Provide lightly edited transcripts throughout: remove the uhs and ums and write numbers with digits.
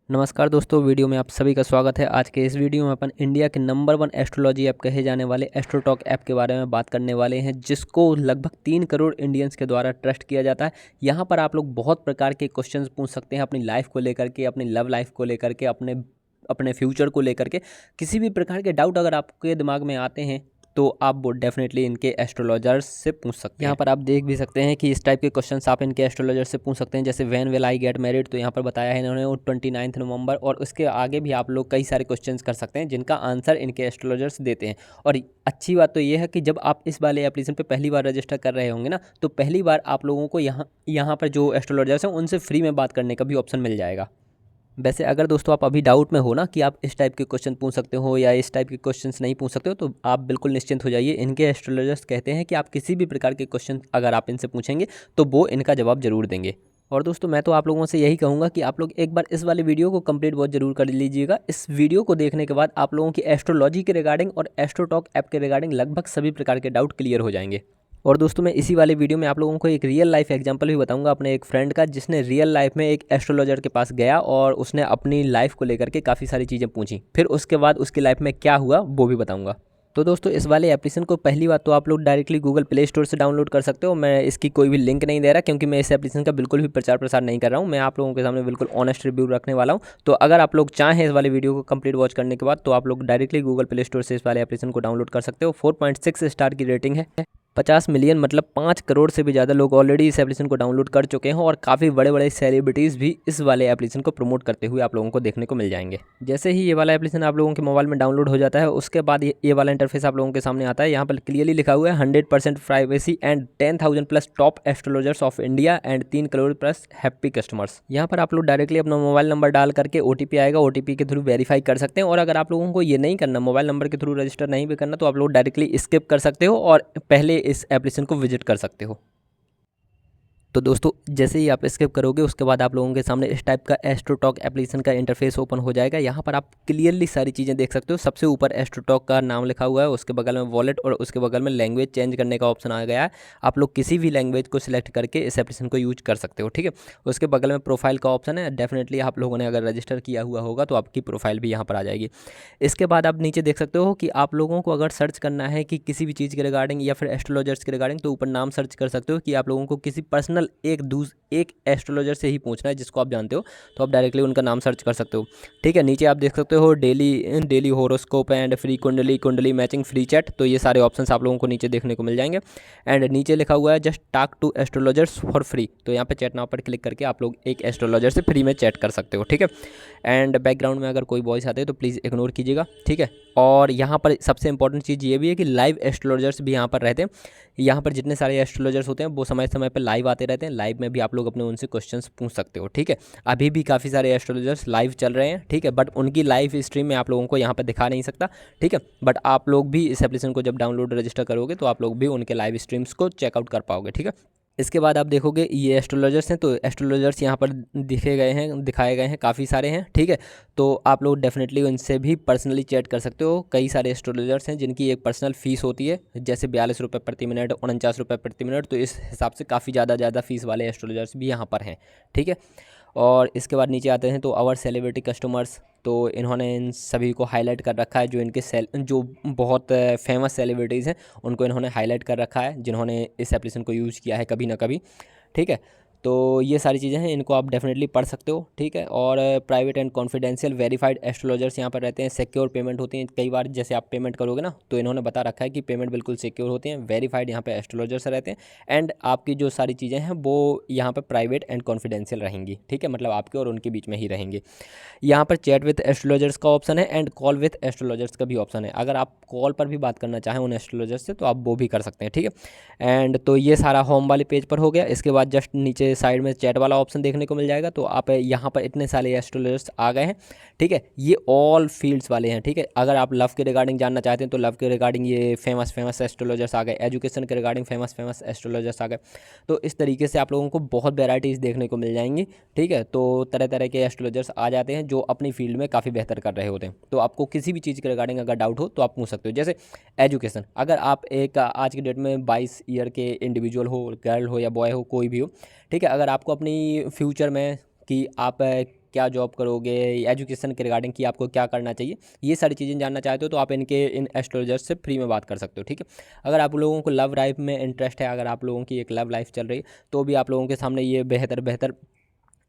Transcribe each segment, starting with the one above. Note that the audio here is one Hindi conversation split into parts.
नमस्कार दोस्तों, वीडियो में आप सभी का स्वागत है। आज के इस वीडियो में अपन इंडिया के नंबर 1 एस्ट्रोलॉजी ऐप कहे जाने वाले एस्ट्रोटॉक ऐप के बारे में बात करने वाले हैं, जिसको लगभग 3 करोड़ इंडियंस के द्वारा ट्रस्ट किया जाता है। यहाँ पर आप लोग बहुत प्रकार के क्वेश्चंस पूछ सकते हैं अपनी लाइफ को लेकर के, अपनी लव लाइफ को लेकर के, अपने अपने फ्यूचर को लेकर के। किसी भी प्रकार के डाउट अगर आपके दिमाग में आते हैं तो आप वो डेफिनेटली इनके एस्ट्रोलॉजर्स से पूछ सकते हैं। यहाँ पर आप देख भी सकते हैं कि इस टाइप के क्वेश्चंस आप इनके एस्ट्रोलॉजर से पूछ सकते हैं। जैसे when will I get married, तो यहाँ पर बताया है इन्होंने वो 29 नवंबर, और उसके आगे भी आप लोग कई सारे क्वेश्चंस कर सकते हैं जिनका आंसर इनके एस्ट्रोलॉजर्स देते हैं। और अच्छी बात तो ये है कि जब आप इस वाले एप्लीकेशन पर पहली बार रजिस्टर कर रहे होंगे ना, तो पहली बार आप लोगों को यहाँ पर जो एस्ट्रोलॉजर्स हैं उनसे फ्री में बात करने का भी ऑप्शन मिल जाएगा। वैसे अगर दोस्तों आप अभी डाउट में हो ना कि आप इस टाइप के क्वेश्चन पूछ सकते हो या इस टाइप के क्वेश्चंस नहीं पूछ सकते हो, तो आप बिल्कुल निश्चिंत हो जाइए। इनके एस्ट्रोलॉजर्स कहते हैं कि आप किसी भी प्रकार के क्वेश्चन अगर आप इनसे पूछेंगे तो वो इनका जवाब जरूर देंगे। और दोस्तों मैं तो आप लोगों से यही कहूँगा कि आप लोग एक बार इस वाले वीडियो को कंप्लीट बहुत जरूर कर लीजिएगा। इस वीडियो को देखने के बाद आप लोगों की एस्ट्रोलॉजी के रिगार्डिंग और एस्ट्रोटॉक ऐप के रिगार्डिंग लगभग सभी प्रकार के डाउट क्लियर हो जाएंगे। और दोस्तों मैं इसी वाले वीडियो में आप लोगों को एक रियल लाइफ एग्जांपल भी बताऊंगा अपने एक फ्रेंड का, जिसने रियल लाइफ में एक एस्ट्रोलॉजर के पास गया और उसने अपनी लाइफ को लेकर के काफ़ी सारी चीज़ें पूछी। फिर उसके बाद उसकी लाइफ में क्या हुआ वो भी बताऊंगा। तो दोस्तों इस वाले एप्लीकेशन को पहली बात तो आप लोग डायरेक्टली गूगल प्ले स्टोर से डाउनलोड कर सकते हो। मैं इसकी कोई भी लिंक नहीं दे रहा, क्योंकि मैं इस एप्लीकेशन का बिल्कुल भी प्रचार प्रसार नहीं कर रहा हूँ। मैं आप लोगों के सामने बिल्कुल ऑनेस्ट रिव्यू रखने वाला हूँ। तो अगर आप लोग चाहें इस वाले वीडियो को कंप्लीट वॉच करने के बाद, तो आप लोग डायरेक्टली गूगल प्ले स्टोर से इस वाले एप्लीकेशन को डाउनलोड कर सकते हो। 4.6 स्टार की रेटिंग है। 50 मिलियन मतलब 5 करोड़ से भी ज़्यादा लोग ऑलरेडी इस एप्लीकेशन को डाउनलोड कर चुके हैं, और काफ़ी बड़े बड़े सेलिब्रिटीज़ भी इस वाले एप्लीकेशन को प्रमोट करते हुए आप लोगों को देखने को मिल जाएंगे। जैसे ही ये वाला एप्लीकेशन आप लोगों के मोबाइल में डाउनलोड हो जाता है, उसके बाद ये वाला इंटरफेस आप लोगों के सामने आता है। यहाँ पर क्लियरली लिखा हुआ है 100% privacy and 10,000 plus top astrologers of India and 3 crore plus happy customers. यहाँ पर आप लोग डायरेक्टली अपना मोबाइल नंबर डाल करके OTP आएगा, OTP के थ्रू वेरीफाई कर सकते हैं। और अगर आप लोगों को ये नहीं करना, मोबाइल नंबर के थ्रू रजिस्टर नहीं भी करना, तो आप लोग डायरेक्टली स्किप कर सकते हो और पहले इस एप्लीकेशन को विजिट कर सकते हो। तो दोस्तों जैसे ही आप स्किप करोगे, उसके बाद आप लोगों के सामने इस टाइप का एस्ट्रोटॉक एप्लीकेशन का इंटरफेस ओपन हो जाएगा। यहाँ पर आप क्लियरली सारी चीज़ें देख सकते हो। सबसे ऊपर एस्ट्रोटॉक का नाम लिखा हुआ है, उसके बगल में वॉलेट, और उसके बगल में लैंग्वेज चेंज करने का ऑप्शन आ गया है। आप लोग किसी भी लैंग्वेज को सिलेक्ट करके इस एप्लीकेशन को यूज कर सकते हो, ठीक है। उसके बगल में प्रोफाइल का ऑप्शन है। डेफिनेटली आप लोगों ने अगर रजिस्टर किया हुआ होगा तो आपकी प्रोफाइल भी यहाँ पर आ जाएगी। इसके बाद आप नीचे देख सकते हो कि आप लोगों को अगर सर्च करना है कि किसी भी चीज़ के रिगार्डिंग या फिर एस्ट्रोलॉजर्स के रिगार्डिंग, तो ऊपर नाम सर्च कर सकते हो कि आप लोगों को किसी पर्सनल एक एस्ट्रोलॉजर से ही पूछना है जिसको आप जानते हो, तो आप डायरेक्टली उनका नाम सर्च कर सकते हो, ठीक है। नीचे आप देख सकते हो डेली होरोस्कोप एंड फ्री कुंडली मैचिंग फ्री चैट। तो ये सारे ऑप्शंस आप लोगों को नीचे देखने को मिल जाएंगे। एंड नीचे लिखा हुआ है just talk to astrologers for free. तो यहाँ पे चैट नाउ पर क्लिक करके आप लोग एक एस्ट्रोलॉजर से फ्री में चैट कर सकते हो, ठीक है। एंड बैकग्राउंड में अगर कोई वॉइस आते हैं तो प्लीज़ इग्नोर कीजिएगा, ठीक है। और यहाँ पर सबसे इंपॉर्टेंट चीज़ ये भी है कि लाइव एस्ट्रोलॉजर्स भी यहाँ पर रहते हैं। यहाँ पर जितने सारे एस्ट्रोलॉजर्स होते हैं वो समय समय पर लाइव आते रहते हैं। लाइव में भी आप लोग अपने उनसे क्वेश्चंस पूछ सकते हो, ठीक है। अभी भी काफ़ी सारे एस्ट्रोलॉजर्स लाइव चल रहे हैं, ठीक है, बट उनकी लाइव स्ट्रीम में आप लोगों को यहाँ पर दिखा नहीं सकता, ठीक है। बट आप लोग भी इस एप्लीकेशन को जब डाउनलोड रजिस्टर करोगे तो आप लोग भी उनके लाइव स्ट्रीम्स को चेकआउट कर पाओगे, ठीक है। इसके बाद आप देखोगे ये एस्ट्रोलॉजर्स हैं, तो एस्ट्रोलॉजर्स यहाँ पर दिखाए गए हैं, काफ़ी सारे हैं, ठीक है। तो आप लोग डेफिनेटली उनसे भी पर्सनली चैट कर सकते हो। कई सारे एस्ट्रोलॉजर्स हैं जिनकी एक पर्सनल फ़ीस होती है, जैसे 42 रुपये प्रति मिनट, 49 रुपये प्रति मिनट। तो इस हिसाब से काफ़ी ज़्यादा फ़ीस वाले एस्ट्रोलॉजर्स भी यहाँ पर हैं, ठीक है। और इसके बाद नीचे आते हैं तो आवर सेलिब्रिटी कस्टमर्स। तो इन्होंने इन सभी को हाईलाइट कर रखा है, जो बहुत फेमस सेलिब्रिटीज़ हैं उनको इन्होंने हाईलाइट कर रखा है, जिन्होंने इस एप्लीकेशन को यूज़ किया है कभी ना कभी, ठीक है। तो ये सारी चीज़ें हैं, इनको आप डेफिनेटली पढ़ सकते हो, ठीक है। और private and confidential verified astrologers यहाँ पर रहते हैं। सिक्योर पेमेंट होती है, कई बार जैसे आप पेमेंट करोगे ना, तो इन्होंने बता रखा है कि पेमेंट बिल्कुल सिक्योर होती हैं। वेरीफाइड यहाँ पे एस्ट्रोलॉजर्स रहते हैं। एंड आपकी जो सारी चीज़ें हैं वो यहाँ पर प्राइवेट एंड कॉन्फिडेंशियल रहेंगी, ठीक है, मतलब आपके और उनके बीच में ही रहेंगी। यहाँ पर चैट विथ एस्ट्रोलॉजर्स का ऑप्शन है एंड कॉल विथ एस्ट्रोलॉजर्स का भी ऑप्शन है। अगर आप कॉल पर भी बात करना चाहें उन एस्ट्रोलॉजर्स से तो आप वो भी कर सकते हैं, ठीक है। एंड तो ये सारा होम वाले पेज पर हो गया। इसके बाद जस्ट नीचे साइड में चैट वाला ऑप्शन देखने को मिल जाएगा। तो आप यहाँ पर इतने सारे एस्ट्रोलॉजर्स आ गए हैं, ठीक है। ये ऑल फील्ड्स वाले हैं, ठीक है। अगर आप लव के रिगार्डिंग जानना चाहते हैं तो लव के रिगार्डिंग ये फेमस एस्ट्रोलॉजर्स आ गए। एजुकेशन के रिगार्डिंग फेमस एस्ट्रोलॉजर्स आ गए। तो इस तरीके से आप लोगों को बहुत वेराइटीज़ देखने को मिल जाएंगी, ठीक है। तो तरह तरह के एस्ट्रोलॉजर्स आ जाते हैं जो अपनी फील्ड में काफ़ी बेहतर कर रहे होते हैं। तो आपको किसी भी चीज़ के रिगार्डिंग अगर डाउट हो तो आप पूछ सकते हो। जैसे एजुकेशन, अगर आप एक आज की डेट में 22 ईयर के इंडिविजुअल हो, गर्ल हो या बॉय हो, कोई भी हो, ठीक है। अगर आपको अपनी फ्यूचर में कि आप क्या जॉब करोगे, एजुकेशन के रिगार्डिंग कि आपको क्या करना चाहिए, ये सारी चीज़ें जानना चाहते हो तो आप इन एस्ट्रोलॉजर से फ्री में बात कर सकते हो। ठीक है, अगर आप लोगों को लव लाइफ में इंटरेस्ट है, अगर आप लोगों की एक लव लाइफ चल रही है, तो भी आप लोगों के सामने ये बेहतर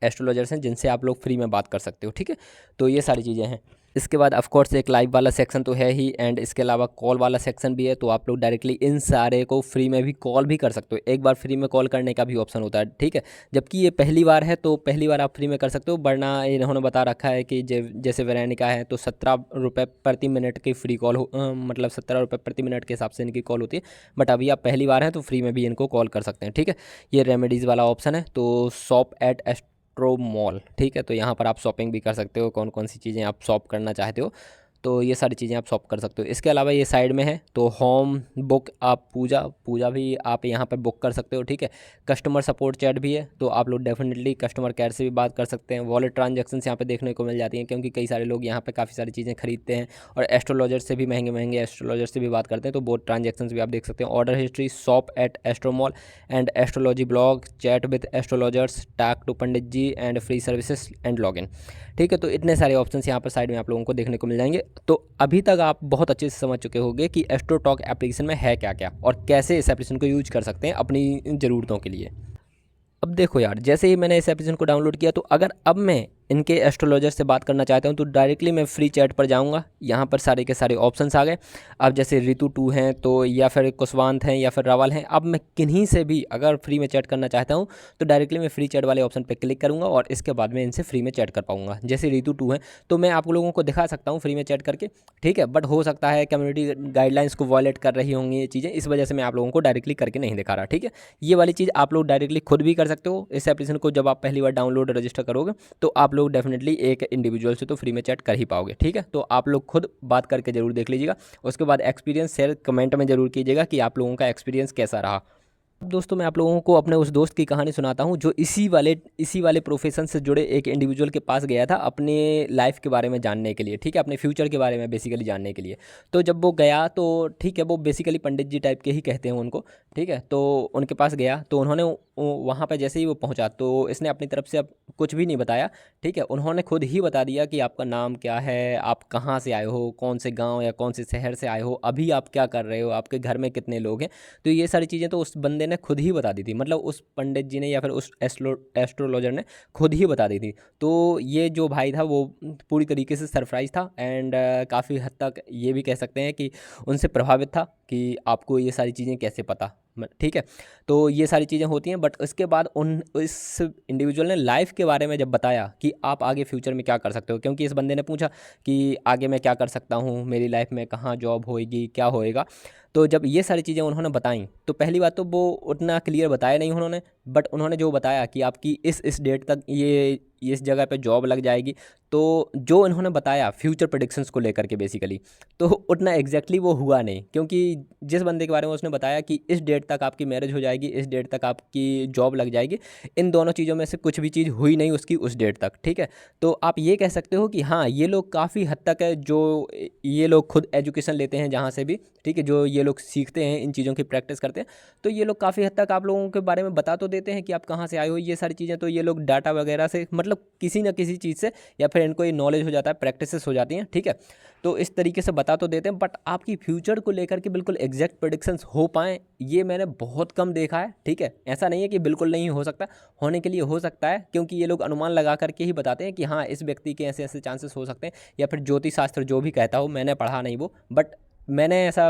एस्ट्रोलॉजर्स हैं जिनसे आप लोग फ्री में बात कर सकते हो। ठीक है, तो ये सारी चीज़ें हैं। इसके बाद ऑफ कोर्स एक लाइव वाला सेक्शन तो है ही, एंड इसके अलावा कॉल वाला सेक्शन भी है, तो आप लोग डायरेक्टली इन सारे को फ्री में भी कॉल भी कर सकते हो। एक बार फ्री में कॉल करने का भी ऑप्शन होता है। ठीक है, जबकि ये पहली बार है तो पहली बार आप फ्री में कर सकते हो, वरना इन्होंने बता रखा है कि जैसे वेरेनिका है तो 17 रुपये प्रति मिनट की फ्री कॉल मतलब 17 रुपये प्रति मिनट के हिसाब से इनकी कॉल होती है। बट अभी आप पहली बार हैं तो फ्री में भी इनको कॉल कर सकते हैं। ठीक है, ये रेमेडीज़ वाला ऑप्शन है, तो शॉप एट एस्ट्रो मॉल। ठीक है, तो यहाँ पर आप शॉपिंग भी कर सकते हो, कौन कौन सी चीज़ें आप शॉप करना चाहते हो, तो ये सारी चीज़ें आप शॉप कर सकते हो। इसके अलावा ये साइड में है तो होम बुक, आप पूजा पूजा भी आप यहाँ पर बुक कर सकते हो। ठीक है, कस्टमर सपोर्ट चैट भी है, तो आप लोग डेफिनेटली कस्टमर केयर से भी बात कर सकते हैं। वॉलेट ट्रांजैक्शंस यहाँ पे देखने को मिल जाती हैं, क्योंकि कई सारे लोग यहाँ पे काफ़ी सारी चीज़ें खरीदते हैं और एस्ट्रोलॉजर से भी महंगे एस्ट्रोलॉजर से भी बात करते हैं, तो वो ट्रांजैक्शंस भी आप देख सकते हैं। Order history, shop at Astromall and astrology blog, chat with astrologers, talk to pandit ji and free services and login. ठीक है, तो इतने सारे ऑप्शंस यहाँ पर साइड में आप लोगों को देखने को मिल जाएंगे। तो अभी तक आप बहुत अच्छे से समझ चुके होंगे कि एस्ट्रोटॉक एप्लीकेशन में है क्या क्या और कैसे इस एप्लीकेशन को यूज कर सकते हैं अपनी ज़रूरतों के लिए। अब देखो यार, जैसे ही मैंने इस एप्लीकेशन को डाउनलोड किया, तो अगर अब मैं इनके एस्ट्रोलॉजर से बात करना चाहता हूं तो डायरेक्टली मैं फ्री चैट पर जाऊंगा। यहाँ पर सारे के सारे ऑप्शंस आ गए। अब जैसे ऋतु 2 हैं तो, या फिर कुशवांत हैं, या फिर रावल हैं, अब मैं किन्हीं से भी अगर फ्री में चैट करना चाहता हूँ तो डायरेक्टली मैं फ्री चैट वाले ऑप्शन पर क्लिक करूँगा और इसके बाद में इनसे फ्री में चैट कर पाऊँगा। जैसे ऋतु 2 है तो मैं आप लोगों को दिखा सकता हूँ फ्री में चैट करके। ठीक है, बट हो सकता है कम्युनिटी गाइडलाइंस को वॉयलेट कर रही होंगी ये चीज़ें, इस वजह से मैं आप लोगों को डायरेक्टली करके नहीं दिखा रहा। ठीक है, ये वाली चीज़ आप लोग डायरेक्टली खुद भी कर सकते हो। इस एप्लीकेशन को जब आप पहली बार डाउनलोड रजिस्टर करोगे तो आप लोग डेफिनेटली एक इंडिविजुअल से तो फ्री में चैट कर ही पाओगे। ठीक है, तो आप लोग खुद बात करके जरूर देख लीजिएगा। उसके बाद एक्सपीरियंस शेयर कमेंट में जरूर कीजिएगा कि आप लोगों का एक्सपीरियंस कैसा रहा। अब दोस्तों मैं आप लोगों को अपने उस दोस्त की कहानी सुनाता हूँ जो इसी वाले प्रोफेशन से जुड़े एक इंडिविजुअल के पास गया था अपने लाइफ के बारे में जानने के लिए। ठीक है, अपने फ्यूचर के बारे में बेसिकली जानने के लिए। तो जब वो गया तो ठीक है, वो बेसिकली पंडित जी टाइप के ही कहते हैं उनको। ठीक है, तो उनके पास गया तो उन्होंने वहाँ पर जैसे ही वो पहुँचा तो इसने अपनी तरफ से अब कुछ भी नहीं बताया। ठीक है, उन्होंने खुद ही बता दिया कि आपका नाम क्या है, आप कहाँ से आए हो, कौन से गाँव या कौन से शहर से आए हो, अभी आप क्या कर रहे हो, आपके घर में कितने लोग हैं। तो ये सारी चीज़ें तो उस बंदे ने खुद ही बता दी थी, मतलब उस पंडित जी ने या फिर उस एस्ट्रोलॉजर ने खुद ही बता दी थी। तो ये जो भाई था वो पूरी तरीके से सरप्राइज था, एंड काफ़ी हद तक ये भी कह सकते हैं कि उनसे प्रभावित था कि आपको ये सारी चीज़ें कैसे पता। ठीक है, तो ये सारी चीज़ें होती हैं। बट उसके बाद इस इंडिविजुअल ने लाइफ के बारे में जब बताया कि आप आगे फ्यूचर में क्या कर सकते हो, क्योंकि इस बंदे ने पूछा कि आगे मैं क्या कर सकता हूँ, मेरी लाइफ में कहाँ जॉब होएगी, क्या होएगा। तो जब ये सारी चीज़ें उन्होंने बताई तो पहली बात तो वो उतना क्लियर बताया नहीं उन्होंने, बट उन्होंने जो बताया कि आपकी इस डेट तक ये इस जगह पे जॉब लग जाएगी। तो जो इन्होंने बताया फ्यूचर प्रेडिक्शंस को लेकर के बेसिकली, तो उतना एग्जैक्टली वो हुआ नहीं, क्योंकि जिस बंदे के बारे में उसने बताया कि इस डेट तक आपकी मैरिज हो जाएगी, इस डेट तक आपकी जॉब लग जाएगी, इन दोनों चीज़ों में से कुछ भी चीज़ हुई नहीं उसकी उस डेट तक। ठीक है, तो आप ये कह सकते हो कि हाँ, ये लोग काफ़ी हद तक है, जो ये लोग खुद एजुकेशन लेते हैं जहाँ से भी। ठीक है, जो ये लोग सीखते हैं, इन चीज़ों की प्रैक्टिस करते हैं, तो ये लोग काफ़ी हद तक आप लोगों के बारे में बता तो देते हैं कि आप कहाँ से आए हो, ये सारी चीज़ें। तो ये लोग डाटा वगैरह से, मतलब किसी न किसी चीज़ से, या फिर इनको ये नॉलेज हो जाता है, प्रैक्टिसेस हो जाती हैं। ठीक है, तो इस तरीके से बता तो देते हैं, बट आपकी फ्यूचर को लेकर के बिल्कुल एग्जैक्ट प्रेडिक्शंस हो पाएँ, ये मैंने बहुत कम देखा है। ठीक है, ऐसा नहीं है कि बिल्कुल नहीं हो सकता, होने के लिए हो सकता है, क्योंकि ये लोग अनुमान लगा करके ही बताते हैं कि हाँ, इस व्यक्ति के ऐसे ऐसे चांसेस हो सकते हैं, या फिर ज्योतिष शास्त्र जो भी कहता हो, मैंने पढ़ा नहीं वो, बट मैंने ऐसा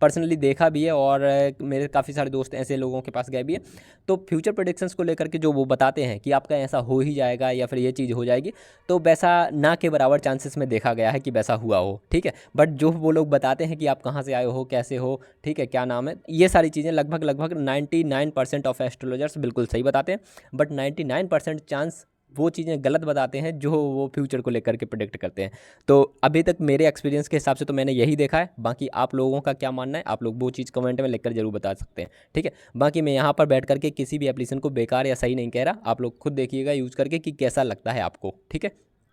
पर्सनली देखा भी है, और मेरे काफ़ी सारे दोस्त ऐसे लोगों के पास गए भी हैं। तो फ्यूचर प्रेडिक्शंस को लेकर के जो वो बताते हैं कि आपका ऐसा हो ही जाएगा या फिर ये चीज़ हो जाएगी, तो वैसा ना के बराबर चांसेस में देखा गया है कि वैसा हुआ हो। ठीक है, बट जो वो लोग बताते हैं कि आप कहाँ से आए हो, कैसे हो, ठीक है, क्या नाम है, ये सारी चीज़ें लगभग 99% ऑफ एस्ट्रोलॉजर्स बिल्कुल सही बताते हैं, बट 99% चांस वो चीज़ें गलत बताते हैं जो वो फ्यूचर को लेकर के प्रेडिक्ट करते हैं। तो अभी तक मेरे एक्सपीरियंस के हिसाब से तो मैंने यही देखा है। बाकी आप लोगों का क्या मानना है, आप लोग वो चीज़ कमेंट में लिखकर जरूर बता सकते हैं। ठीक है, बाकी मैं यहाँ पर बैठ करके किसी भी एप्लीकेशन को बेकार या सही नहीं कह रहा, आप लोग खुद देखिएगा यूज़ करके कि कैसा लगता है आपको। ठीक है।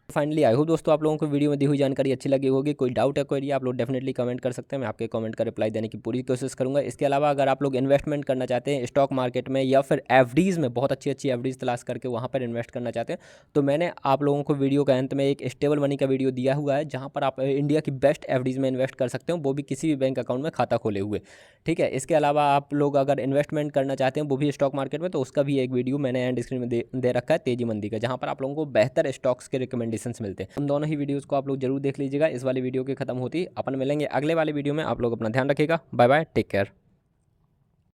फाइनली आई होप दोस्तों आप लोगों को वीडियो में दी हुई जानकारी अच्छी लगी होगी। कोई डाउट है कोई आप लोग डेफिनेटली कमेंट कर सकते हैं, मैं आपके कमेंट का रिप्लाई देने की पूरी कोशिश करूंगा। इसके अलावा अगर आप लोग इन्वेस्टमेंट करना चाहते हैं स्टॉक मार्केट में या फिर एफडीज़ में, बहुत अच्छी अच्छी एफडीज़ तलाश करके वहाँ पर इन्वेस्ट करना चाहते हैं, तो मैंने आप लोगों को वीडियो का अंत में एक स्टेबल मनी का वीडियो दिया हुआ है जहाँ पर आप इंडिया की बेस्ट एफडीज़ में इन्वेस्ट कर सकते हो, वो भी किसी भी बैंक अकाउंट में खाता खोले हुए। ठीक है, इसके अलावा आप लोग अगर इन्वेस्टमेंट करना चाहते हैं वो भी स्टॉक मार्केट में, तो उसका भी एक वीडियो मैंने एंड स्क्रीन में दे रखा है तेजी मंदी का, जहाँ पर आप लोगों को बेहतर स्टॉक्स के रिकमेंडेशंस मिलते हैं। उन दोनों ही वीडियोस को आप लोग जरूर देख लीजिएगा। इस वाली वीडियो के खत्म होती अपन मिलेंगे अगले वाले वीडियो में। आप लोग अपना ध्यान रखिएगा। Bye bye, take care.